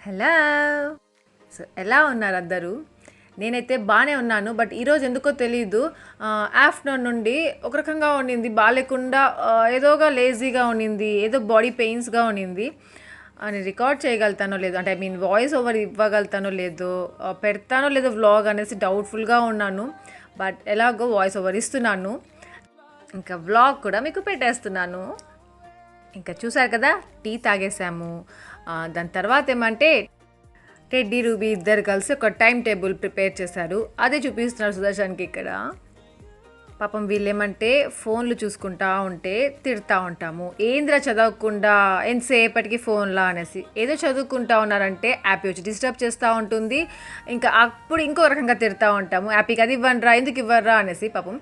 Hello. So ఎలా ఉన్నారు అందరూ? నేనైతే బాగానే ఉన్నాను. బట్ ఈరోజు ఎందుకో తెలీదు, ఆఫ్టర్నూన్ నుండి ఒక రకంగా ఉండింది, బాగాలేకుండా ఏదోగా లేజీగా ఉండింది, ఏదో బాడీ పెయిన్స్గా ఉండింది. అని రికార్డ్ చేయగలుగుతానో లేదో, అంటే ఐ మీన్ వాయిస్ ఓవర్ ఇవ్వగలుగుతానో లేదో, పెడతానో లేదో వ్లాగ్ అనేసి డౌట్ఫుల్గా ఉన్నాను. బట్ ఎలాగో వాయిస్ ఓవర్ ఇస్తున్నాను, ఇంకా వ్లాగ్ కూడా మీకు పెట్టేస్తున్నాను. ఇంకా చూసారు కదా, టీ తాగేసాము. దాని తర్వాత ఏమంటే టెడ్డీ రూబీ ఇద్దరు కలిసి ఒక టైం టేబుల్ ప్రిపేర్ చేశారు. అదే చూపిస్తున్నారు సుదర్శన్కి ఇక్కడ. పాపం వీళ్ళేమంటే ఫోన్లు చూసుకుంటా ఉంటే తిడతా ఉంటాము, ఏంద్రా చదవకుండా ఎంతసేపటికి ఫోన్లా అనేసి. ఏదో చదువుకుంటా ఉన్నారంటే యాపీ వచ్చి డిస్టర్బ్ చేస్తూ ఉంటుంది. ఇంకా అప్పుడు ఇంకో రకంగా తిడతా ఉంటాము, యాపీకి అది ఇవ్వనరా, ఎందుకు ఇవ్వనరా అనేసి. పాపం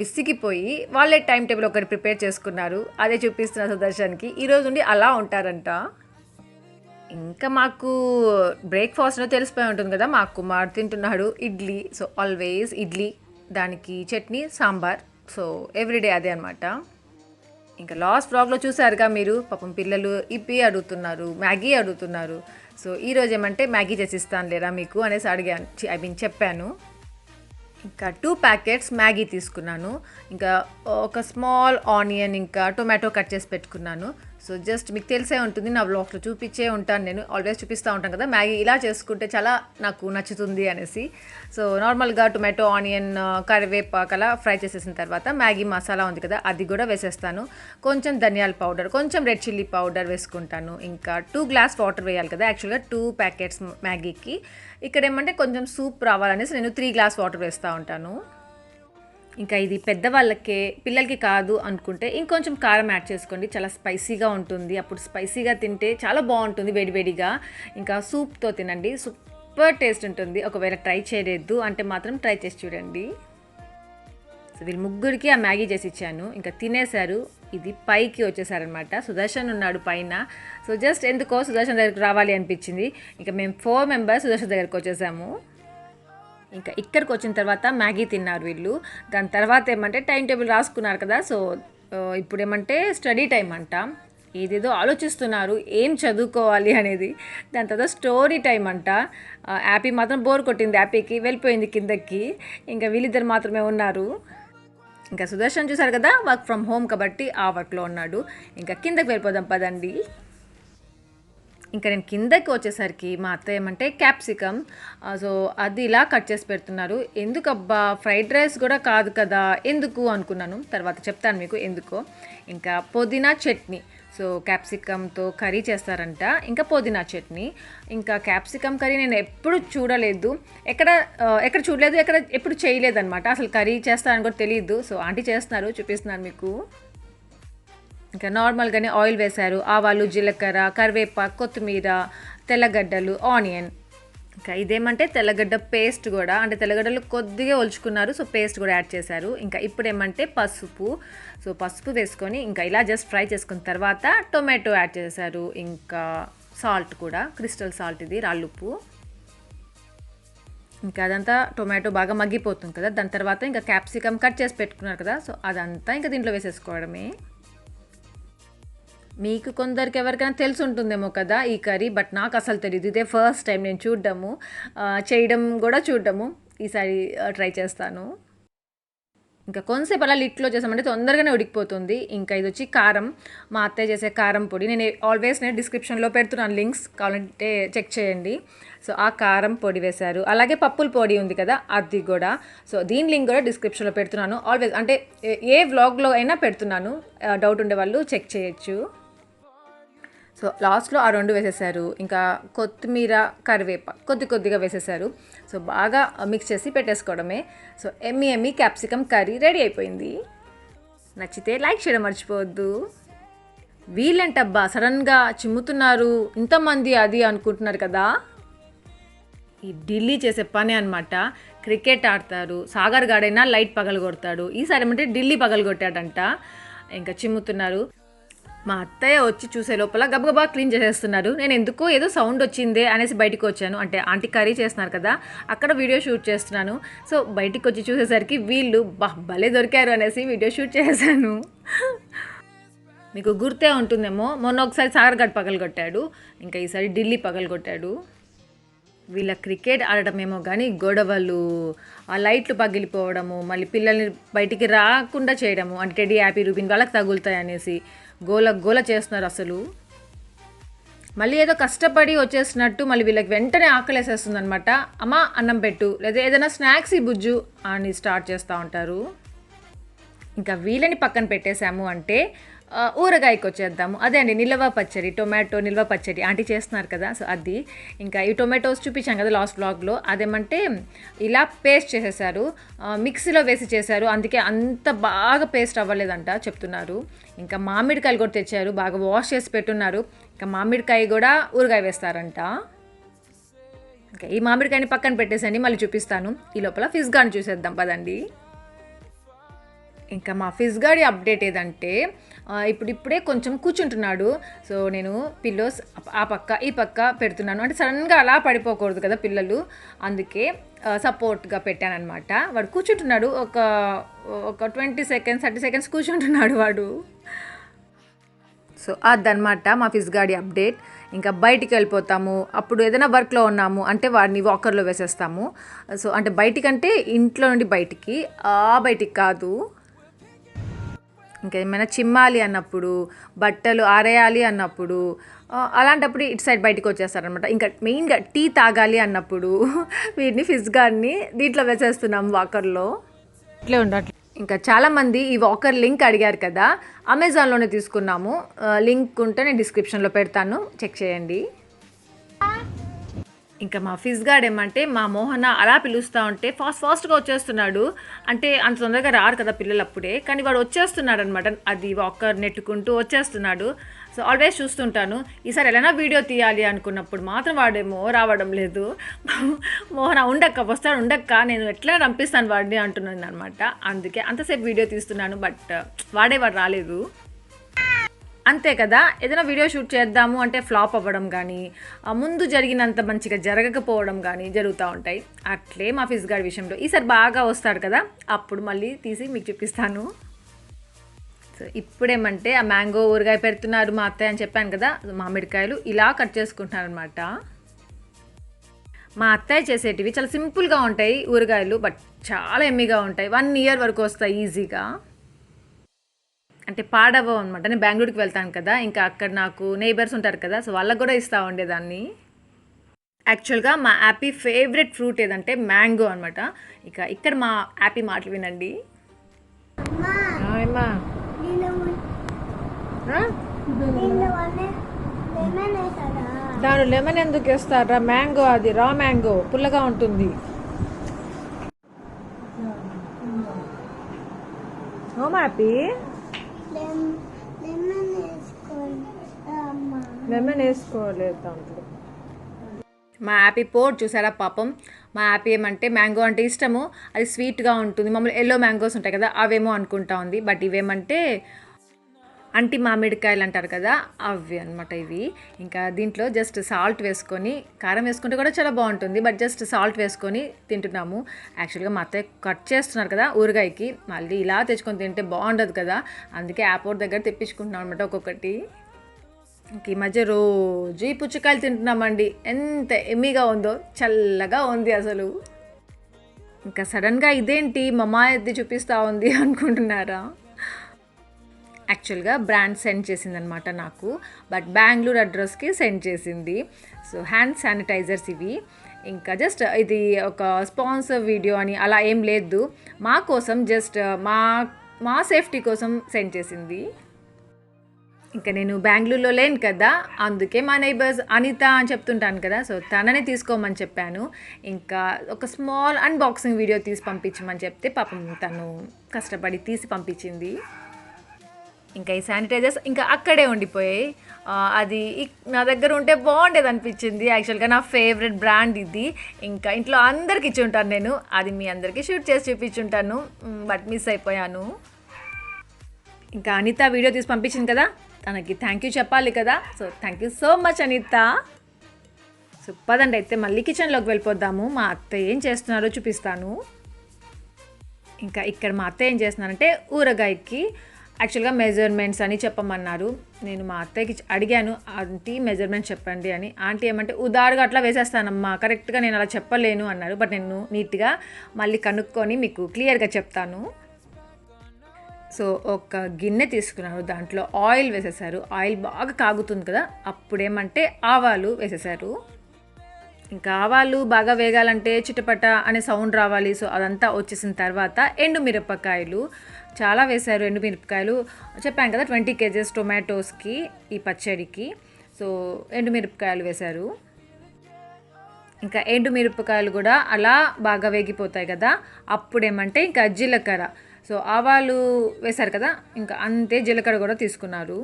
విసిగిపోయి వాళ్ళే టైం టేబుల్ ఒకటి ప్రిపేర్ చేసుకున్నారు. అదే చూపిస్తున్నారు సుదర్శన్కి. ఈరోజు నుండి అలా ఉంటారంట. ఇంకా మాకు బ్రేక్ఫాస్ట్లో తెలిసిపోయి ఉంటుంది కదా, మా కుమార్ తింటున్నాడు ఇడ్లీ. సో ఆల్వేస్ ఇడ్లీ, దానికి చట్నీ, సాంబార్. సో ఎవ్రీడే అదే అనమాట. ఇంకా లాస్ట్ వ్లాగ్లో చూసారుగా మీరు, పాపం పిల్లలు ఇప్పి అడుగుతున్నారు, మ్యాగీ అడుగుతున్నారు. సో ఈరోజు ఏమంటే మ్యాగీ చేసిస్తాను లేరా మీకు అనేసి అడిగాను, ఐ మీన్ చెప్పాను. ఇంకా 2 ప్యాకెట్స్ మ్యాగీ తీసుకున్నాను. ఇంకా ఒక స్మాల్ ఆనియన్, ఇంకా టొమాటో కట్ చేసి పెట్టుకున్నాను. సో జస్ట్ మీకు తెలిసే ఉంటుంది, నా వ్లాగ్లో చూపించే ఉంటాను, నేను ఆల్వేస్ చూపిస్తూ ఉంటాను కదా మ్యాగీ ఇలా చేసుకుంటే చాలా నాకు నచ్చుతుంది అనేసి. సో నార్మల్గా టొమాటో, ఆనియన్, కరివేపాకు అలా ఫ్రై చేసేసిన తర్వాత మ్యాగీ మసాలా ఉంది కదా అది కూడా వేసేస్తాను. కొంచెం ధనియాల పౌడర్, కొంచెం రెడ్ చిల్లీ పౌడర్ వేసుకుంటాను. ఇంకా 2 గ్లాస్ వాటర్ వేయాలి కదా యాక్చువల్గా 2 ప్యాకెట్స్ మ్యాగీకి. ఇక్కడ ఏమంటే కొంచెం సూప్ రావాలనేసి నేను 3 గ్లాస్ వాటర్ వేస్తూ ఉంటాను. ఇంకా ఇది పెద్దవాళ్ళకే, పిల్లలకి కాదు అనుకుంటే ఇంకొంచెం కారం యాడ్ చేసుకోండి, చాలా స్పైసీగా ఉంటుంది. అప్పుడు స్పైసీగా తింటే చాలా బాగుంటుంది వేడివేడిగా. ఇంకా సూప్తో తినండి, సూపర్ టేస్ట్ ఉంటుంది. ఒకవేళ ట్రై చేయలేదు అంటే మాత్రం ట్రై చేసి చూడండి. సో వీళ్ళు ముగ్గురికి ఆ మ్యాగీ చేసి ఇచ్చాను, ఇంకా తినేశారు. ఇది పైకి వచ్చేసారనమాట, సుదర్శన్ ఉన్నాడు పైన. సో జస్ట్ ఎందుకో సుదర్శన్ దగ్గరికి రావాలి అనిపించింది. ఇంకా మేము 4 మెంబర్స్ సుదర్శన్ దగ్గరికి వచ్చేసాము. ఇంకా ఇక్కడికి వచ్చిన తర్వాత మ్యాగీ తిన్నారు వీళ్ళు. దాని తర్వాత ఏమంటే టైం టేబుల్ రాసుకున్నారు కదా, సో ఇప్పుడు ఏమంటే స్టడీ టైం అంట. ఏదేదో ఆలోచిస్తున్నారు ఏం చదువుకోవాలి అనేది. దాని తర్వాత స్టోరీ టైం అంట. యాపీ మాత్రం బోర్ కొట్టింది, యాపీకి వెళ్ళిపోయింది కిందకి. ఇంకా వీళ్ళిద్దరు మాత్రమే ఉన్నారు. ఇంకా సుదర్శన్ చూసారు కదా, వర్క్ ఫ్రమ్ హోమ్ కాబట్టి ఆ వర్క్లో ఉన్నాడు. ఇంకా కిందకి వెళ్ళిపోదాం పదండి. ఇంకా నేను కిందకి వచ్చేసరికి మా అత్తయ్య ఏమంటే క్యాప్సికమ్, సో అది ఇలా కట్ చేసి పెడుతున్నారు. ఎందుకబ్బా ఫ్రైడ్ రైస్ కూడా కాదు కదా ఎందుకు అనుకున్నాను, తర్వాత చెప్తాను మీకు ఎందుకో. ఇంకా పుదీనా చట్నీ, సో క్యాప్సికమ్తో కర్రీ చేస్తారంట. ఇంకా పుదీనా చట్నీ, ఇంకా క్యాప్సికమ్ కర్రీ నేను ఎప్పుడు చూడలేదు, ఎక్కడ చూడలేదు, ఎప్పుడు చేయలేదు అనమాట. అసలు కర్రీ చేస్తారని కూడా తెలియదు. సో ఆంటీ చేస్తున్నారు, చూపిస్తున్నాను మీకు. ఇంకా నార్మల్గానే ఆయిల్ వేశారు, ఆవాలు, జీలకర్ర, కరివేపాకు, కొత్తిమీర, తెల్లగడ్డలు, ఆనియన్. ఇంకా ఇదేమంటే తెల్లగడ్డ పేస్ట్ కూడా, అంటే తెల్లగడ్డలు కొద్దిగా ఒలుచుకున్నారు, సో పేస్ట్ కూడా యాడ్ చేశారు. ఇంకా ఇప్పుడు ఏమంటే పసుపు, సో పసుపు వేసుకొని ఇంకా ఇలా జస్ట్ ఫ్రై చేసుకున్న తర్వాత టొమాటో యాడ్ చేశారు. ఇంకా సాల్ట్ కూడా, క్రిస్టల్ సాల్ట్, ఇది రాళ్ళుప్పు. ఇంకా అదంతా టొమాటో బాగా మగ్గిపోతుంది కదా, దాని తర్వాత ఇంకా క్యాప్సికమ్ కట్ చేసి పెట్టుకున్నారు కదా, సో అదంతా ఇంకా దీంట్లో వేసేసుకోవడమే. మీకు కొందరికి ఎవరికైనా తెలిసి ఉంటుందేమో కదా ఈ కర్రీ, బట్ నాకు అసలు తెలియదు. ఇదే ఫస్ట్ టైం నేను చూడడము, చేయడం కూడా చూడడము. ఈసారి ట్రై చేస్తాను. ఇంకా కొంతసేపు అలా లిట్లో చేసామంటే తొందరగానే ఉడికిపోతుంది. ఇంకా ఇది వచ్చి కారం, మా అత్తయ్య చేసే కారం పొడి. నేను ఆల్వేస్ డిస్క్రిప్షన్లో పెడుతున్నాను లింక్స్, కావాలంటే చెక్ చేయండి. సో ఆ కారం పొడి వేశారు. అలాగే పప్పుల పొడి ఉంది కదా అది కూడా, సో దీని లింక్ కూడా డిస్క్రిప్షన్లో పెడుతున్నాను. ఆల్వేస్ అంటే ఏ వ్లాగ్లో అయినా పెడుతున్నాను, డౌట్ ఉండే వాళ్ళు చెక్ చేయొచ్చు. సో లాస్ట్లో ఆ 2 వేసేసారు. ఇంకా కొత్తిమీర, కరివేపాకు కొద్దిగా వేసేసారు. సో బాగా మిక్స్ చేసి పెట్టేసుకోవడమే. సో ఎమ్మి క్యాప్సికమ్ కర్రీ రెడీ అయిపోయింది. నచ్చితే లైక్ చేయడం మర్చిపోవద్దు. వీళ్ళంటబ్బా సడన్గా చిమ్ముతున్నారు ఇంతమంది అది అనుకుంటున్నారు కదా, ఈ ఢిల్లీ చేసే పని అనమాట. క్రికెట్ ఆడతారు, సాగర్ గాడైనా లైట్ పగలగొడతాడు, ఈసారి ఏమంటే ఢిల్లీ పగలగొట్టాడంట. ఇంకా చిమ్ముతున్నారు. మా అత్తయ్య వచ్చి చూసే లోపల గబగబా క్లీన్ చేసేస్తున్నారు. నేను ఎందుకో ఏదో సౌండ్ వచ్చిందే అనేసి బయటకు వచ్చాను, అంటే ఆంటీ కర్రీ చేస్తున్నారు కదా అక్కడ వీడియో షూట్ చేస్తున్నాను. సో బయటికి వచ్చి చూసేసరికి వీళ్ళు భలే దొరికారు అనేసి వీడియో షూట్ చేశాను. మీకు గుర్తే ఉంటుందేమో, మొన్న ఒకసారి సాగర్గఢ్ పగలగొట్టాడు, ఇంకా ఈసారి ఢిల్లీ పగలగొట్టాడు. వీళ్ళ క్రికెట్ ఆడటమేమో కానీ గొడవలు, ఆ లైట్లు పగిలిపోవడము, మళ్ళీ పిల్లల్ని బయటికి రాకుండా చేయడము, అంటే టెడ్డీ, హ్యాపీ, రూబిన్ వాళ్ళకి తగులుతాయి అనేసి గోల గోల చేస్తున్నారు అసలు. మళ్ళీ ఏదో కష్టపడి వచ్చేసినట్టు మళ్ళీ వీళ్ళకి వెంటనే ఆకలేసేస్తుంది అనమాట. అమ్మ అన్నం పెట్టు, లేదా ఏదైనా స్నాక్స్ ఈ బుజ్జు అని స్టార్ట్ చేస్తూ ఉంటారు. ఇంకా వీళ్ళని పక్కన పెట్టేశాము అంటే ఊరగాయకి వచ్చేద్దాము. అదే అండి నిల్వ పచ్చడి, టొమాటో నిల్వ పచ్చడి ఆంటీ చేస్తున్నారు కదా, సో అది. ఇంకా ఈ టొమాటోస్ చూపించాం కదా లాస్ట్ బ్లాగ్లో, అదేమంటే ఇలా పేస్ట్ చేసేసారు, మిక్సీలో వేసి చేశారు, అందుకే అంత బాగా పేస్ట్ అవ్వలేదంట చెప్తున్నారు. ఇంకా మామిడికాయలు కూడా తెచ్చారు, బాగా వాష్ చేసి పెట్టున్నారు. ఇంకా మామిడికాయ కూడా ఊరగాయ వేస్తారంట. ఇంకా ఈ మామిడికాయని పక్కన పెట్టేసండి, మళ్ళీ చూపిస్తాను. ఈ లోపల ఫిష్ గాని చూసేద్దాం పదండి. ఇంకా మా ఫిష్ గాడి అప్డేట్ ఏదంటే ఇప్పుడిప్పుడే కొంచెం కూర్చుంటున్నాడు. సో నేను పిల్లోస్ ఆ పక్క ఈ పక్క పెడుతున్నాను, అంటే సడన్గా అలా పడిపోకూడదు కదా పిల్లలు, అందుకే సపోర్ట్గా పెట్టానమాట. వాడు కూర్చుంటున్నాడు, ఒక 20 సెకండ్స్ 30 సెకండ్స్ కూర్చుంటున్నాడు వాడు. సో అదనమాట మా ఫిష్ గాడి అప్డేట్. ఇంకా బయటికి వెళ్ళిపోతాము, అప్పుడు ఏదైనా వర్క్లో ఉన్నాము అంటే వాడిని వాకర్లో వేసేస్తాము. సో అంటే బయటికంటే ఇంట్లో నుండి బయటికి, బయటికి కాదు. ఇంకా ఏమైనా చిమ్మాలి అన్నప్పుడు, బట్టలు ఆరేయాలి అన్నప్పుడు, అలాంటప్పుడు ఇటు సైడ్ బయటకు వచ్చేస్తారనమాట. ఇంకా మెయిన్గా టీ తాగాలి అన్నప్పుడు వీటిని ఫిష్ గార్డ్ని దీంట్లో వేసేస్తున్నాం వాకర్లో. ఇట్లే ఉండట్లేదు. ఇంకా చాలామంది ఈ వాకర్ లింక్ అడిగారు కదా, అమెజాన్లోనే తీసుకున్నాము. లింక్ ఉంటే నేను డిస్క్రిప్షన్లో పెడతాను, చెక్ చేయండి. ఇంకా మా ఫిష్ గార్డ్ ఏమంటే మా మోహన అలా పిలుస్తూ ఉంటే ఫాస్ట్గా వచ్చేస్తున్నాడు. అంటే అంత తొందరగా రారు కదా పిల్లలు అప్పుడే, కానీ వాడు వచ్చేస్తున్నాడు అనమాట. అది వాకర్ నెట్టుకుంటూ వచ్చేస్తున్నాడు. సో ఆల్వేస్ చూస్తుంటాను. ఈసారి ఎలా వీడియో తీయాలి అనుకున్నప్పుడు మాత్రం వాడేమో రావడం లేదు. మోహన ఉండక్క వస్తాడు, ఉండక్క నేను ఎట్లా రంపిస్తాను వాడిని అంటున్నాను అనమాట. అందుకే అంతసేపు వీడియో తీస్తున్నాను, బట్ వాడు రాలేదు. అంతే కదా, ఏదైనా వీడియో షూట్ చేద్దాము అంటే ఫ్లాప్ అవ్వడం కానీ, ముందు జరిగినంత మంచిగా జరగకపోవడం కానీ జరుగుతూ ఉంటాయి. అట్లే మా ఫిష్ గార్డ్ విషయంలో ఈసారి బాగా వస్తాడు కదా, అప్పుడు మళ్ళీ తీసి మీకు చూపిస్తాను. సో ఇప్పుడేమంటే ఆ మ్యాంగో ఊరగాయ పెడుతున్నారు మా అత్తయ్య అని చెప్పాను కదా, మామిడికాయలు ఇలా కట్ చేసుకుంటున్నారు అనమాట. మా అత్తయ్య చేసేటివి చాలా సింపుల్గా ఉంటాయి ఊరగాయలు, బట్ చాలా ఎమ్మిగా ఉంటాయి. 1 ఇయర్ వరకు వస్తాయి ఈజీగా, అంటే పాడవ అనమాట. నేను బెంగళూరుకి వెళ్తాను కదా, ఇంకా అక్కడ నాకు నైబర్స్ ఉంటారు కదా, సో వాళ్ళకు కూడా ఇస్తూ ఉండేదాన్ని. యాక్చువల్గా మా హ్యాపీ ఫేవరెట్ ఫ్రూట్ ఏదంటే మ్యాంగో అనమాట. ఇక ఇక్కడ మా హ్యాపీ మాటలు వినండి. దాని లెమన్ ఎందుకు వేస్తారా? మ్యాంగో అది రా మ్యాంగో పుల్లగా ఉంటుంది. ఓ మా హ్యాపీ లెమన్ వేసుకోలేదు. మా హ్యాపీ పోట్ చూసారా పాపం. మా హ్యాపీ ఏమంటే మ్యాంగో అంటే ఇష్టము, అది స్వీట్గా ఉంటుంది. మామూలు ఎల్లో మ్యాంగోస్ ఉంటాయి కదా అవేమో అనుకుంటా ఉంది, బట్ ఇవేమంటే అంటి మామిడికాయలు అంటారు కదా అవి అనమాట ఇవి. ఇంకా దీంట్లో జస్ట్ సాల్ట్ వేసుకొని, కారం వేసుకుంటే కూడా చాలా బాగుంటుంది, బట్ జస్ట్ సాల్ట్ వేసుకొని తింటున్నాము. యాక్చువల్గా మా అత్తయ్య కట్ చేస్తున్నారు కదా ఊరగాయకి, మళ్ళీ ఇలా తెచ్చుకొని తింటే బాగుండదు కదా, అందుకే ఎయిర్పోర్ట్ దగ్గర తెప్పించుకుంటున్నాం అనమాట ఒక్కొక్కటి. ఇంక ఈ మధ్య రోజు ఈ పుచ్చకాయలు తింటున్నామండి. ఎంత ఎమ్మిగా ఉందో, చల్లగా ఉంది అసలు. ఇంకా సడన్గా ఇదేంటి మమ్మా ఎద్ది చూపిస్తూ ఉంది అనుకుంటున్నారా? యాక్చువల్గా బ్రాండ్ సెండ్ చేసిందనమాట నాకు, బట్ బెంగళూరు అడ్రస్కి సెండ్ చేసింది. సో హ్యాండ్ శానిటైజర్స్ ఇవి. ఇంకా జస్ట్ ఇది ఒక స్పాన్సర్ వీడియో అని అలా ఏం లేదు, మా కోసం జస్ట్ మా సేఫ్టీ కోసం సెండ్ చేసింది. ఇంకా నేను బెంగళూరులో లేను కదా, అందుకే మా నైబర్స్ అనిత అని చెప్తుంటాను కదా, సో తననే తీసుకోమని చెప్పాను. ఇంకా ఒక స్మాల్ అన్బాక్సింగ్ వీడియో తీసి పంపించమని చెప్తే పాపం తను కష్టపడి తీసి పంపించింది. ఇంకా ఈ శానిటైజర్స్ ఇంకా అక్కడే ఉండిపోయాయి. అది నా దగ్గర ఉంటే బాగుండేది అనిపించింది. యాక్చువల్గా నా ఫేవరెట్ బ్రాండ్ ఇది. ఇంకా ఇంట్లో అందరికి ఇచ్చి ఉంటాను నేను, అది మీ అందరికీ షూట్ చేసి చూపించుంటాను, బట్ మిస్ అయిపోయాను. ఇంకా అనిత వీడియో తీసి పంపించింది కదా, తనకి థ్యాంక్ యూ చెప్పాలి కదా. So thank you so much Anitha. So పదండి అయితే మళ్ళీ కిచెన్లోకి వెళ్ళిపోద్దాము. మా అత్తయ్య ఏం చేస్తున్నారో చూపిస్తాను. ఇంకా ఇక్కడ మా అత్తయ్య ఏం చేస్తున్నారంటే ఊరగాయకి యాక్చువల్గా మెజర్మెంట్స్ అని చెప్పమన్నారు. నేను మా అత్తయ్యకి అడిగాను, ఆంటీ మెజర్మెంట్స్ చెప్పండి అని. ఆంటీ ఏమంటే ఉదారుగా అట్లా వేసేస్తానమ్మా, కరెక్ట్గా నేను అలా చెప్పలేను అన్నారు. బట్ నేను నీట్గా మళ్ళీ కనుక్కొని మీకు క్లియర్గా చెప్తాను. సో ఒక గిన్నె తీసుకున్నారు, దాంట్లో ఆయిల్ వేసేసారు. ఆయిల్ బాగా కాగుతుంది కదా, అప్పుడేమంటే ఆవాలు వేసేసారు. ఇంకా ఆవాలు బాగా వేగాలంటే చిటపట అనే సౌండ్ రావాలి. సో అదంతా వచ్చేసిన తర్వాత ఎండుమిరపకాయలు చాలా వేశారు. ఎండుమిరపకాయలు చెప్పాను కదా 20 kgs టొమాటోస్కి ఈ పచ్చడికి. సో ఎండుమిరపకాయలు వేశారు. ఇంకా ఎండుమిరపకాయలు కూడా అలా బాగా వేగిపోతాయి కదా, అప్పుడేమంటే ఇంకా జీలకర్ర. సో ఆవాలు వేశారు కదా, ఇంకా అంతే జీలకర్ర కూడా తీసుకున్నారు.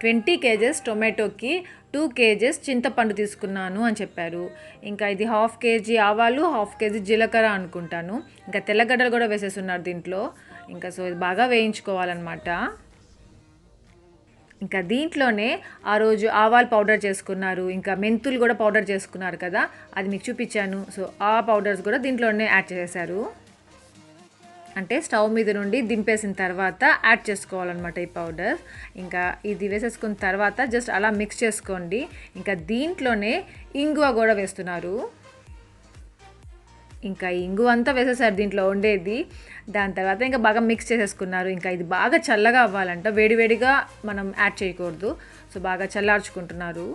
20 kgs టొమాటోకి 2 kgs చింతపండు తీసుకున్నాను అని చెప్పారు. ఇంకా ఇది 1/2 kg ఆవాలు, 1/2 kg జీలకర్ర అనుకుంటాను. ఇంకా తెల్లగడ్డలు కూడా వేసేస్తున్నారు దీంట్లో. ఇంకా సో ఇది బాగా వేయించుకోవాలన్నమాట. ఇంకా దీంట్లోనే ఆ రోజు ఆవాలు పౌడర్ చేసుకున్నారు, ఇంకా మెంతులు కూడా పౌడర్ చేసుకున్నారు కదా, అది మీకు చూపించాను. సో ఆ పౌడర్స్ కూడా దీంట్లోనే యాడ్ చేశారు. అంటే స్టవ్ మీద నుండి దింపేసిన తర్వాత యాడ్ చేసుకోవాలన్నమాట ఈ పౌడర్. ఇంకా ఇది వేసేసుకున్న తర్వాత జస్ట్ అలా మిక్స్ చేసుకోండి. ఇంకా దీంట్లోనే ఇంగువ కూడా వేస్తున్నారు. ఇంకా ఇంగువ అంతా వేసేసారు దీంట్లో ఉండేది. దాని తర్వాత ఇంకా బాగా మిక్స్ చేసేసుకున్నారు. ఇంకా ఇది బాగా చల్లగా అవ్వాలంట, వేడివేడిగా మనం యాడ్ చేయకూడదు. సో బాగా చల్లార్చుకుంటున్నారు.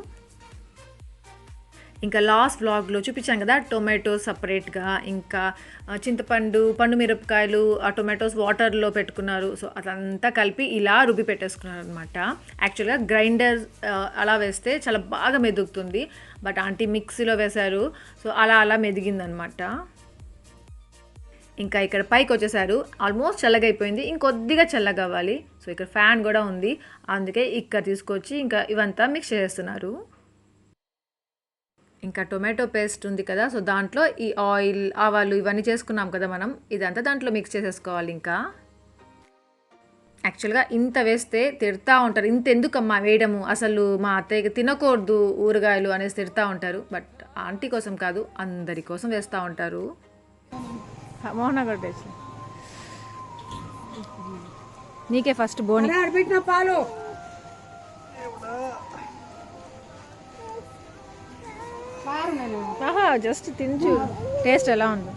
ఇంకా లాస్ట్ వ్లాగ్లో చూపించాను కదా, టొమాటో సపరేట్గా, ఇంకా చింతపండు, పండు మిరపకాయలు, ఆ టొమాటోస్ వాటర్లో పెట్టుకున్నారు. సో అదంతా కలిపి ఇలా రుబ్బి పెట్టేసుకున్నారు అనమాట. యాక్చువల్గా గ్రైండర్ అలా వేస్తే చాలా బాగా మెదుగుతుంది, బట్ ఆంటీ మిక్సీలో వేశారు. సో అలా మెదిగిందనమాట. ఇంకా ఇక్కడ పైకి వచ్చేసారు. ఆల్మోస్ట్ చల్లగా అయిపోయింది, ఇంకొద్దిగా చల్లగా అవ్వాలి. సో ఇక్కడ ఫ్యాన్ కూడా ఉంది, అందుకే ఇక్కడ తీసుకొచ్చి ఇంకా ఇవంతా మిక్స్ చేస్తున్నారు. ఇంకా టొమాటో పేస్ట్ ఉంది కదా, సో దాంట్లో ఈ ఆయిల్, ఆవాలు ఇవన్నీ చేసుకున్నాం కదా మనం, ఇదంతా దాంట్లో మిక్స్ చేసేసుకోవాలి. ఇంకా యాక్చువల్గా ఇంత వేస్తే తిడతా ఉంటారు, ఇంత ఎందుకమ్మా వేయడము, అసలు మా అత్తయ్యకి తినకూడదు ఊరగాయలు అనేసి తిడతా ఉంటారు. బట్ ఆంటీ కోసం కాదు, అందరి కోసం వేస్తూ ఉంటారు. మోహన గడ్డేసి నీకే ఫస్ట్ బోని పాలు జస్ట్ తించు, టేస్ట్ ఎలా ఉంది.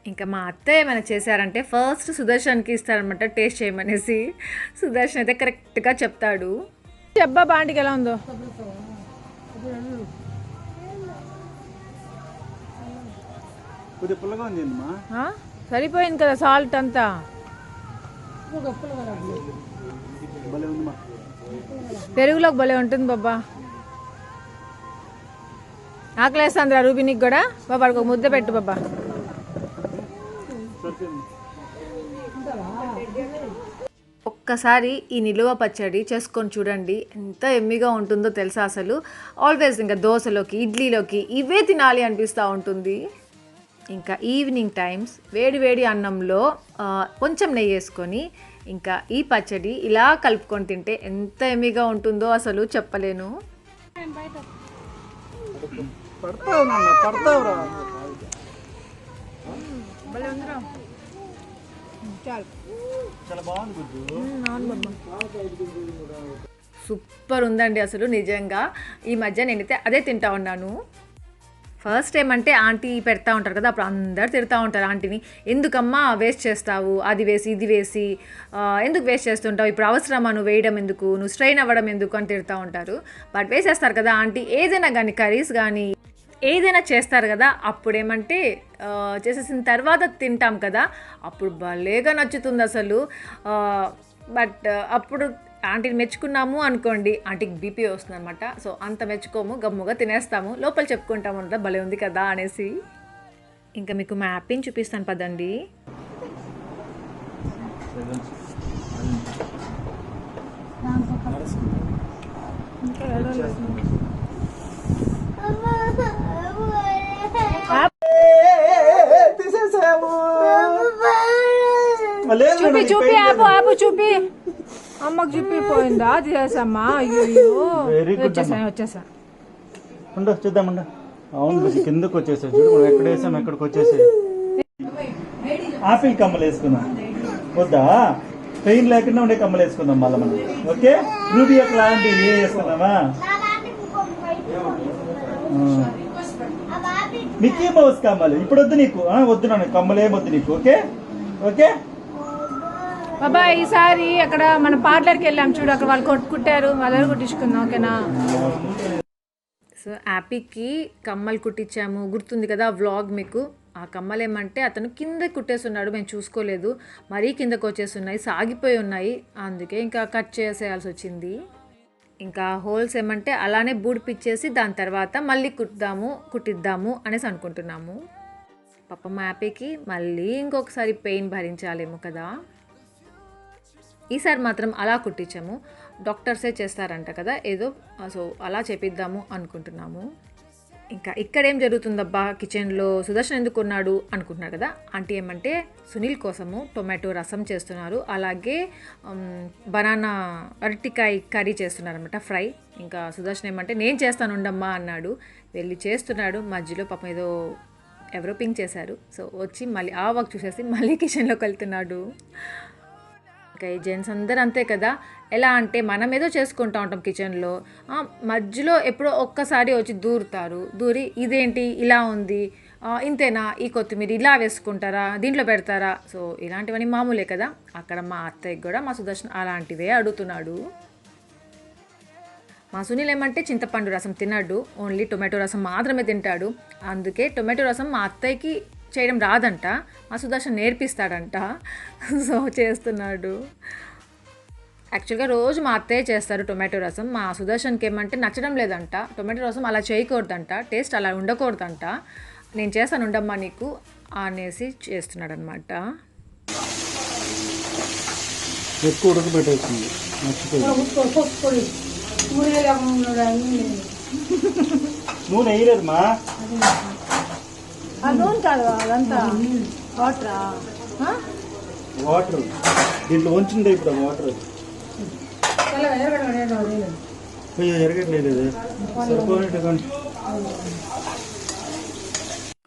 ఇంకా మా అత్తయ్య ఏమైనా చేశారంటే ఫస్ట్ సుదర్శన్కి ఇస్తారనమాట టేస్ట్ చేయమనేసి. సుదర్శన్ అయితే కరెక్ట్గా చెప్తాడు. అబ్బా బాంటికి ఎలా ఉందో. సరిపోయింది కదా సాల్ట్ అంతా. పెరుగులోకి భలే ఉంటుంది బాబా. ఆకలేస్తుందిరా రూబినికి కూడా. బాబాడికి ఒక ముద్ద పెట్టు బాబా. ఒక్కసారి ఈ నిలువ పచ్చడి చేసుకొని చూడండి, ఎంత ఎమ్మిగా ఉంటుందో తెలుసా అసలు. ఆల్వేస్ ఇంకా దోశలోకి, ఇడ్లీలోకి ఇవే తినాలి అనిపిస్తూ ఉంటుంది. ఇంకా ఈవినింగ్ టైమ్స్ వేడి అన్నంలో కొంచెం నెయ్యి వేసుకొని ఇంకా ఈ పచ్చడి ఇలా కలుపుకొని తింటే ఎంత ఎమ్మిగా ఉంటుందో అసలు చెప్పలేను. సూపర్ ఉందండి అసలు నిజంగా. ఈ మధ్య నేనైతే అదే తింటా ఉన్నాను. ఫస్ట్ ఏమంటే ఆంటీ పెడతా ఉంటారు కదా, అప్పుడు అందరు తిడతా ఉంటారు ఆంటీని, ఎందుకమ్మా వేస్ట్ చేస్తావు, అది వేసి ఇది వేసి ఎందుకు వేస్ట్ చేస్తుంటావు, ఇప్పుడు అవసరమా నువ్వు వేయడం ఎందుకు, నువ్వు స్ట్రెయిన్ అవ్వడం ఎందుకు అని తిడతా ఉంటారు. బట్ వేసేస్తారు కదా ఆంటీ, ఏదైనా కానీ కర్రీస్ కానీ ఏదైనా చేస్తారు కదా, అప్పుడేమంటే చేసేసిన తర్వాత తింటాం కదా, అప్పుడు భలేగా నచ్చుతుంది అసలు. బట్ అప్పుడు ఆంటీని మెచ్చుకున్నాము అనుకోండి, ఆంటీకి బీపీ వస్తుంది అనమాట. సో అంత మెచ్చుకోము, గమ్ముగా తినేస్తాము, లోపల చెప్పుకుంటాము అంతా భలే ఉంది కదా అనేసి. ఇంకా మీకు మ్యాపింగ్ చూపిస్తాను పదండి. చూపి చూపి ఆపు చూపి, అమ్మకు చూపిపోయిందా తీసేసమ్మా. అయ్యో వచ్చేసా చూద్దామండ. అవును కిందకు వచ్చేసా చూడు, మనం ఎక్కడ వేసాం ఎక్కడికి వచ్చేసి ఆపిల్ కమ్మలు వేసుకున్నాం. వద్దా పెయిన్ లేకుండా ఉండే కమ్మలు వేసుకుందాం మళ్ళీ మనం. ఓకే రూబీ యొక్క లాంటివి వేసుకుందామా? మిక్కీ మౌస్ కమ్మలు ఇప్పుడు వద్దు నీకు. వద్దు నాన్న కమ్మలు ఏమొద్దు నీకు. ఓకే ఓకే బాబా ఈసారి అక్కడ మన పార్లర్కి వెళ్ళాం చూడు, అక్కడ వాళ్ళు కుట్టారు, వాళ్ళని కుట్టించుకుందాం. ఓకేనా? సో యాపీకి కమ్మలు కుట్టించాము, గుర్తుంది కదా వ్లాగ్ మీకు. ఆ కమ్మలు ఏమంటే అతను కింద కుట్టేస్తున్నాడు, మేము చూసుకోలేదు, మరీ కిందకు వచ్చేస్తున్నాయి, సాగిపోయి ఉన్నాయి, అందుకే ఇంకా కట్ చేసేయాల్సి వచ్చింది. ఇంకా హోల్స్ ఏమంటే అలానే బూడిపిచ్చేసి దాని తర్వాత మళ్ళీ కుట్టిద్దాము అనేసి అనుకుంటున్నాము. పాపం యాపీకి మళ్ళీ ఇంకొకసారి పెయిన్ భరించాలేమో కదా. ఈసారి మాత్రం అలా కుట్టించాము, డాక్టర్సే చేస్తారంట కదా ఏదో, సో అలా చేపిద్దాము అనుకుంటున్నాము. ఇంకా ఇక్కడ ఏం జరుగుతుందబ్బా కిచెన్లో, సుదర్శన్ ఎందుకు ఉన్నాడు అనుకుంటున్నారు కదా. ఆంటీ ఏమంటే సునీల్ కోసము టొమాటో రసం చేస్తున్నారు, అలాగే బనానా అరటికాయ కర్రీ చేస్తున్నారు అనమాట, ఫ్రై. ఇంకా సుదర్శన్ ఏమంటే నేను చేస్తాను ఉండమ్మా అన్నాడు, వెళ్ళి చేస్తున్నాడు. మధ్యలో పాపం ఏదో ఎవరో పింక్ చేశారు, సో వచ్చి మళ్ళీ ఆ వర్క్ చూసేసి మళ్ళీ కిచెన్లోకి వెళ్తున్నాడు. ఇంకా ఈ జెంట్స్ అందరూ అంతే కదా, ఎలా అంటే మనం ఏదో చేసుకుంటూ ఉంటాం కిచెన్లో, మధ్యలో ఎప్పుడో ఒక్కసారి వచ్చి దూరి ఇదేంటి ఇలా ఉంది, ఇంతేనా, ఈ కొత్తిమీర ఇలా వేసుకుంటారా, దీంట్లో పెడతారా, సో ఇలాంటివన్నీ మామూలే కదా. అక్కడ మా అత్తయ్యకి కూడా మా సుదర్శన్ అలాంటివే అడుగుతున్నాడు. మా సునీల్ ఏమంటే చింతపండు రసం తిన్నాడు, ఓన్లీ టొమాటో రసం మాత్రమే తింటాడు. అందుకే టొమాటో రసం మా అత్తయ్యకి చేయడం రాదంట, మా సుదర్శన్ నేర్పిస్తాడంట, సో చేస్తున్నాడు. యాక్చువల్గా రోజు మా అత్తయ్య చేస్తారు టొమాటో రసం, మా సుదర్శన్కి ఏమంటే నచ్చడం లేదంట, టొమాటో రసం అలా చేయకూడదంట, టేస్ట్ అలా ఉండకూడదంట, నేను చేస్తాను ఉండమ్మా నీకు అనేసి చేస్తున్నాడు అనమాట. ఎక్కువ ఉడకబెట్టేస్తుంది, నూనె వేయలేదు మా, నూనె కాదు అదంతా వాటర్ దీంట్లో వంచిండే ఇప్పుడు వాటర్ ఎరగట్లేదు, సరిపోయినట్టు.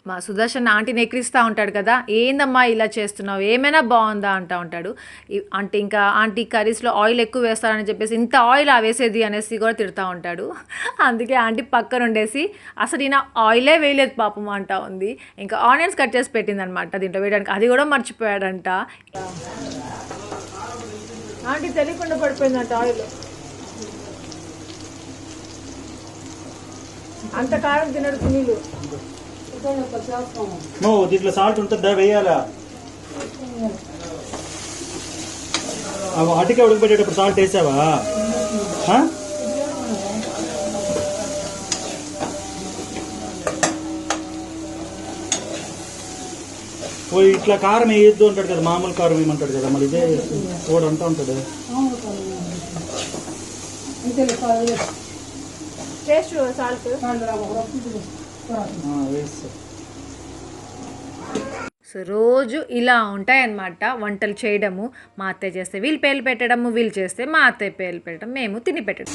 మా సుదర్శన్ ఆంటీని ఎక్కిరిస్తూ ఉంటాడు కదా, ఏందమ్మా ఇలా చేస్తున్నావు, ఏమైనా బాగుందా అంటూ ఉంటాడు. అంటే ఇంకా ఆంటీ కర్రీస్లో ఆయిల్ ఎక్కువ వేస్తారని చెప్పేసి ఇంత ఆయిల్ వేసేది అనేసి కూడా తిడుతూ ఉంటాడు. అందుకే ఆంటీ పక్కన ఉండేసి అసలు ఈయన ఆయిలే వేయలేదు పాపం అంటా ఉంది. ఇంకా ఆనియన్స్ కట్ చేసి పెట్టిందనమాట దీంట్లో వేయడానికి, అది కూడా మర్చిపోయాడంట. ఆంటీ తెలియకుండా పడిపోయిందంట ఆయిల్, అంత కారం తినడు సునీలు. దీంట్లో సాల్ట్ ఉంటుందా, వేయాలా? అటుకే ఉడకబెట్టేటప్పుడు సాల్ట్ వేసావా? ఇట్లా కారం వేయద్దు అంటాడు కదా, మామూలు కారం ఏమంటాడు కదా, మరి ఇదే కూడా అంటూ ఉంటాడు. సో రోజు ఇలా ఉంటాయన్నమాట వంటలు చేయడము. మా అత్తయ్య చేస్తే వీళ్ళు పేర్లు పెట్టడము, వీళ్ళు చేస్తే మా అత్తయ్య పేర్లు పెట్టడం, మేము తిని పెట్టడం.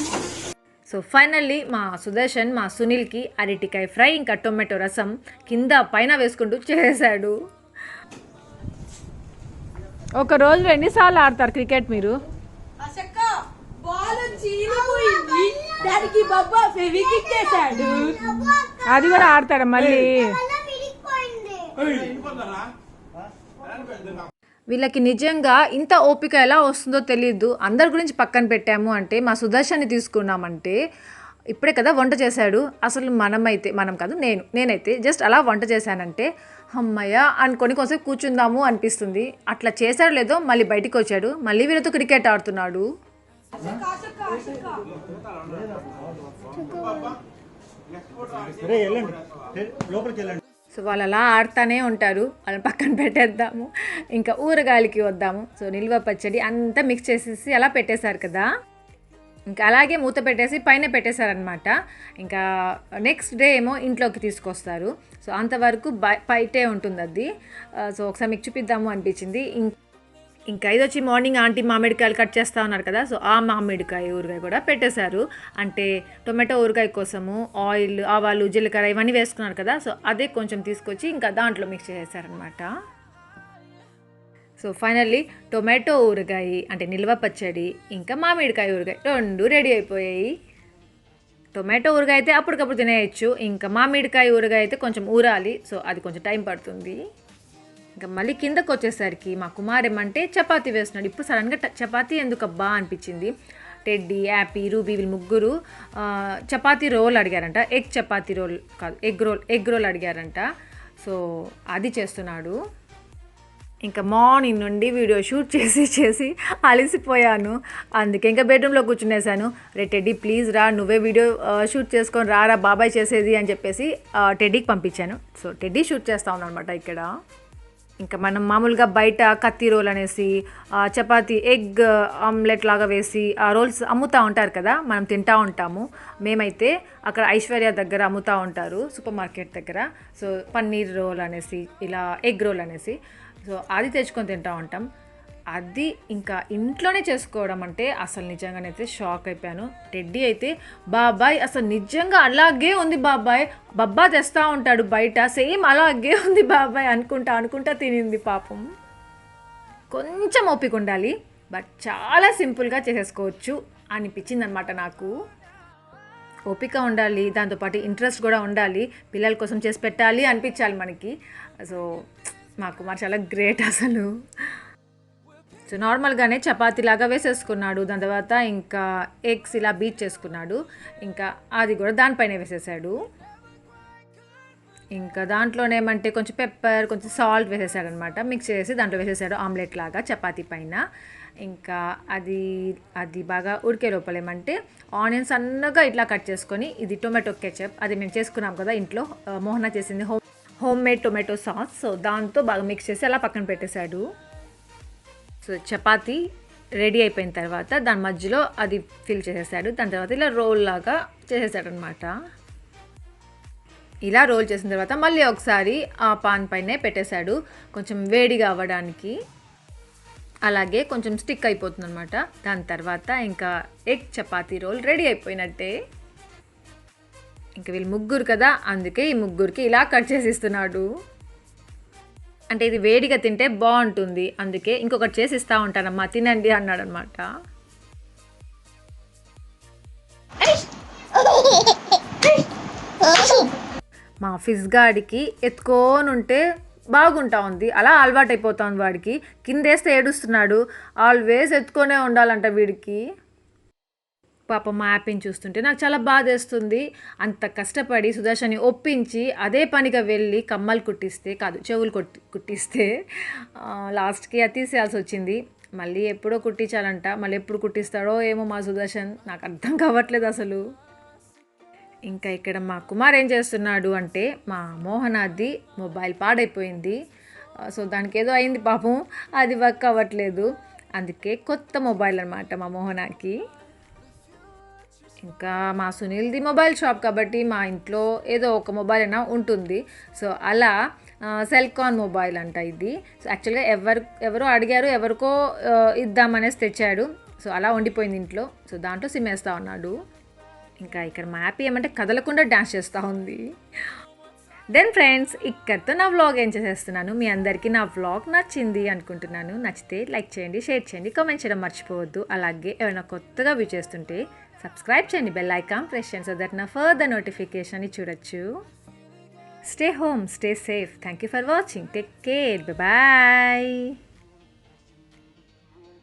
సో ఫైనల్లీ మా సుదర్శన్ మా సునీల్కి అరటికాయ ఫ్రై ఇంకా టొమాటో రసం కింద పైన వేసుకుంటూ చేశాడు. ఒక రోజులో ఎన్నిసార్లు ఆడతారు క్రికెట్ మీరు? అది కూడా ఆడతారా మళ్ళీ? వీళ్ళకి నిజంగా ఇంత ఓపిక ఎలా వస్తుందో తెలియదు. అందరి గురించి పక్కన పెట్టాము అంటే మా సుదర్శన్ని తీసుకున్నామంటే ఇప్పుడే కదా వంట చేశాడు. అసలు మనం కాదు, నేనైతే జస్ట్ అలా వంట చేశానంటే అమ్మయ్య అనుకొని కొంచెం కూర్చుందాము అనిపిస్తుంది. అట్లా చేశాడు లేదో మళ్ళీ బయటికి వచ్చాడు, మళ్ళీ వీళ్ళతో క్రికెట్ ఆడుతున్నాడు. సో వాళ్ళు అలా ఆడుతూనే ఉంటారు, వాళ్ళని పక్కన పెట్టేద్దాము. ఇంకా ఊరగాయలకి వద్దాము. సో నిల్వ పచ్చడి అంతా మిక్స్ చేసేసి అలా పెట్టేశారు కదా, ఇంకా అలాగే మూత పెట్టేసి పైన పెట్టేశారనమాట. ఇంకా నెక్స్ట్ డే ఏమో ఇంట్లోకి తీసుకొస్తారు. సో అంతవరకు బయటే ఉంటుంది అది. సో ఒకసారి మీకు చూపిద్దాము అనిపించింది. ఇంకా ఇది వచ్చి మార్నింగ్ ఆంటీ మామిడికాయలు కట్ చేస్తూ ఉన్నారు కదా, సో ఆ మామిడికాయ ఊరగాయ కూడా పెట్టేశారు. అంటే టొమాటో ఊరగాయ కోసము ఆయిల్, ఆవాలు, జీలకర్ర ఇవన్నీ వేసుకున్నారు కదా, సో అదే కొంచెం తీసుకొచ్చి ఇంకా దాంట్లో మిక్స్ చేసేసారనమాట. సో ఫైనల్లీ టొమాటో ఊరగాయ అంటే నిల్వ పచ్చడి ఇంకా మామిడికాయ ఊరగాయ 2 రెడీ అయిపోయాయి. టొమాటో ఊరగాయ అయితే అప్పటికప్పుడు తినేయచ్చు. ఇంకా మామిడికాయ ఊరగాయ అయితే కొంచెం ఊరాలి. సో అది కొంచెం టైం పడుతుంది. ఇంకా మళ్ళీ కిందకు వచ్చేసరికి మా కుమారేమంటే చపాతీ వేస్తున్నాడు. ఇప్పుడు సడన్గా చపాతీ ఎందుకబ్బా అనిపించింది. టెడ్డీ, యాపీ, రూబీ వీళ్ళు ముగ్గురు చపాతీ రోల్ అడిగారంట. ఎగ్ చపాతీ రోల్ కాదు, ఎగ్ రోల్ అడిగారంట. సో అది చేస్తున్నాడు. ఇంకా మార్నింగ్ నుండి వీడియో షూట్ చేసి అలసిపోయాను. అందుకే ఇంకా బెడ్రూమ్లో కూర్చునేసాను. రే టెడ్డీ ప్లీజ్ రా, నువ్వే వీడియో షూట్ చేసుకొని రారా బాబాయ్ చేసేది అని చెప్పేసి టెడ్డీకి పంపించాను. సో టెడ్డీ షూట్ చేస్తా ఉన్నానమాట ఇక్కడ. ఇంకా మనం మామూలుగా బయట కత్తి రోల్ అనేసి చపాతీ ఎగ్ ఆమ్లెట్ లాగా వేసి ఆ రోల్స్ అమ్ముతూ ఉంటారు కదా, మనం తింటూ ఉంటాము. మేమైతే అక్కడ ఐశ్వర్య దగ్గర అమ్ముతూ ఉంటారు సూపర్ మార్కెట్ దగ్గర. సో పన్నీర్ రోల్ అనేసి ఇలా ఎగ్ రోల్ అనేసి సో అది తెచ్చుకొని తింటూ ఉంటాం. అది ఇంకా ఇంట్లోనే చేసుకోవడం అంటే అసలు నిజంగానైతే షాక్ అయిపోయాను. టెడ్డీ అయితే బాబాయ్ అసలు నిజంగా అలాగే ఉంది బాబాయ్, బబ్బా తెస్తూ ఉంటాడు బయట, సేమ్ అలాగే ఉంది బాబాయ్ అనుకుంటా తినింది పాపం. కొంచెం ఓపిక ఉండాలి, బట్ చాలా సింపుల్గా చేసేసుకోవచ్చు అనిపించింది అనమాట నాకు. ఓపిక ఉండాలి, దాంతోపాటు ఇంట్రెస్ట్ కూడా ఉండాలి, పిల్లల కోసం చేసి పెట్టాలి అనిపించాలి మనకి. సో మా కుమార్ చాలా గ్రేట్ అసలు. సో నార్మల్గానే చపాతీలాగా వేసేసుకున్నాడు. దాని తర్వాత ఇంకా ఎగ్స్ ఇలా బీట్ చేసుకున్నాడు. ఇంకా అది కూడా దానిపైన వేసేసాడు. ఇంకా దాంట్లోనేమంటే కొంచెం పెప్పర్, కొంచెం సాల్ట్ వేసేసాడు అనమాట. మిక్స్ చేసి దాంట్లో వేసేసాడు ఆమ్లెట్ లాగా చపాతీ పైన. ఇంకా అది బాగా ఉడికే లోపల ఏమంటే ఆనియన్స్ సన్నగా ఇట్లా కట్ చేసుకొని, ఇది టొమాటో కెచప్, అది మేము చేసుకున్నాం కదా ఇంట్లో, మోహన చేసింది home made tomato sauce. So దాంతో బాగా మిక్స్ చేసి అలా పక్కన పెట్టేశాడు. సో చపాతీ రెడీ అయిపోయిన తర్వాత దాని మధ్యలో అది ఫిల్ చేసేసాడు. దాని తర్వాత ఇలా రోల్ లాగా చేసేసాడు అనమాట. ఇలా రోల్ చేసిన తర్వాత మళ్ళీ ఒకసారి ఆ పాన్ పైనే పెట్టేశాడు కొంచెం వేడిగా అవ్వడానికి. అలాగే కొంచెం స్టిక్ అయిపోతుంది అనమాట. దాని తర్వాత ఇంకా ఎగ్ చపాతీ రోల్ రెడీ అయిపోయినట్టే. ఇంకా వీళ్ళు ముగ్గురు కదా, అందుకే ఈ ముగ్గురికి ఇలా కట్ చేసి ఇస్తున్నాడు. అంటే ఇది వేడిగా తింటే బాగుంటుంది, అందుకే ఇంకొకటి చేసి ఇస్తూ ఉంటానమ్మా తినండి అన్నాడు అనమాట. మా ఫిజ్ గాడికి ఎత్తుకోనుంటే బాగుంటా ఉంది, అలా అలవాటు అయిపోతుంది వాడికి. కిందేస్తే ఏడుస్తున్నాడు, ఆల్వేస్ ఎత్తుకొనే ఉండాలంట వీడికి. పాపం మా యాపీని చూస్తుంటే నాకు చాలా బాధేస్తుంది. అంత కష్టపడి సుదర్శన్ని ఒప్పించి అదే పనిగా వెళ్ళి కమ్మలు కుట్టిస్తే కాదు చెవులు కుట్టిస్తే లాస్ట్కి అది తీసేయాల్సి వచ్చింది. మళ్ళీ ఎప్పుడో కుట్టించాలంట, మళ్ళీ ఎప్పుడు కుట్టిస్తాడో ఏమో మా సుదర్శన్, నాకు అర్థం కావట్లేదు అసలు. ఇంకా ఇక్కడ మా కుమార్ ఏం చేస్తున్నాడు అంటే, మా మోహనాది మొబైల్ పాడైపోయింది. సో దానికి ఏదో అయింది పాపం, అది వర్క్ అవ్వట్లేదు. అందుకే కొత్త మొబైల్ అనమాట మా మోహనాకి. ఇంకా మా సునీల్ది మొబైల్ షాప్ కాబట్టి మా ఇంట్లో ఏదో ఒక మొబైల్ అయినా ఉంటుంది. సో అలా సెల్కాన్ మొబైల్ అంట ఇది. సో యాక్చువల్గా ఎవరో అడిగారు, ఎవరికో ఇద్దామనేసి తెచ్చాడు. సో అలా ఉండిపోయింది ఇంట్లో. సో దాంట్లో సిమ్ వేస్తూ ఉన్నాడు. ఇంకా ఇక్కడ మా హ్యాపీ ఏమంటే కదలకుండా డాన్స్ చేస్తూ ఉంది. దెన్ ఫ్రెండ్స్, ఇక్కడితో నా వ్లాగ్ ఏం చేసేస్తున్నాను. మీ అందరికీ నా వ్లాగ్ నచ్చింది అనుకుంటున్నాను. నచ్చితే లైక్ చేయండి, షేర్ చేయండి, కామెంట్ చేయడం మర్చిపోవద్దు. అలాగే ఎవరైనా కొత్తగా వ్యూ చేస్తుంటే సబ్స్క్రైబ్ చేయండి, బెల్ ఐకాన్ ప్రెస్ చేయండి, సో దట్ నా ఫర్దర్ నోటిఫికేషన్ చూడొచ్చు. Stay home, stay safe. Thank you for watching. Take care, bye.